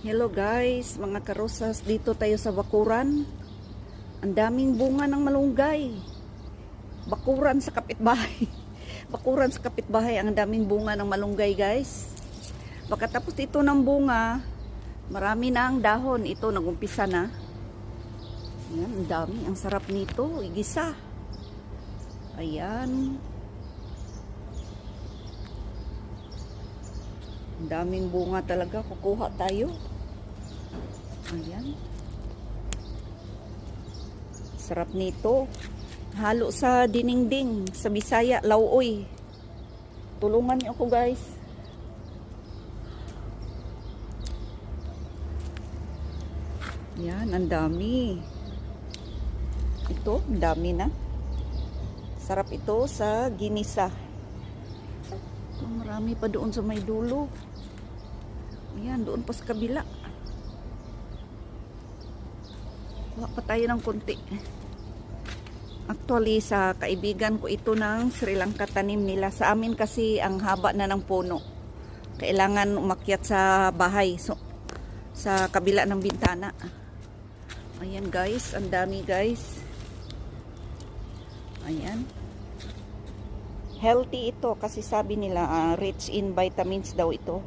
Hello guys, mga karosas, dito tayo sa bakuran. Ang daming bunga ng malunggay. Bakuran sa kapitbahay. Bakuran sa kapitbahay, ang daming bunga ng malunggay guys. Pagkatapos ito ng bunga, marami na ang dahon. Ito, nagumpisa na. Ayan, ang dami. Ang sarap nito, igisa. Ayan. Ang daming bunga talaga. Kukuha tayo. Ayan. Sarap nito. Halo sa dinengding. Sa Bisaya, lauoy. Tulungan niyo ako guys. Yan, ang dami. Ito, ang dami na. Sarap ito sa ginisa. Ito, marami pa doon sa may dulo. Ayan, doon pa sa kabila. Kuha pa tayo ng konti. Actually, sa kaibigan ko ito ng Sri Lanka tanim nila. Sa amin kasi ang haba na ng puno. Kailangan umakyat sa bahay. So, sa kabila ng bintana. Ayan guys, ang dami guys. Ayan. Healthy ito kasi sabi nila rich in vitamins daw ito.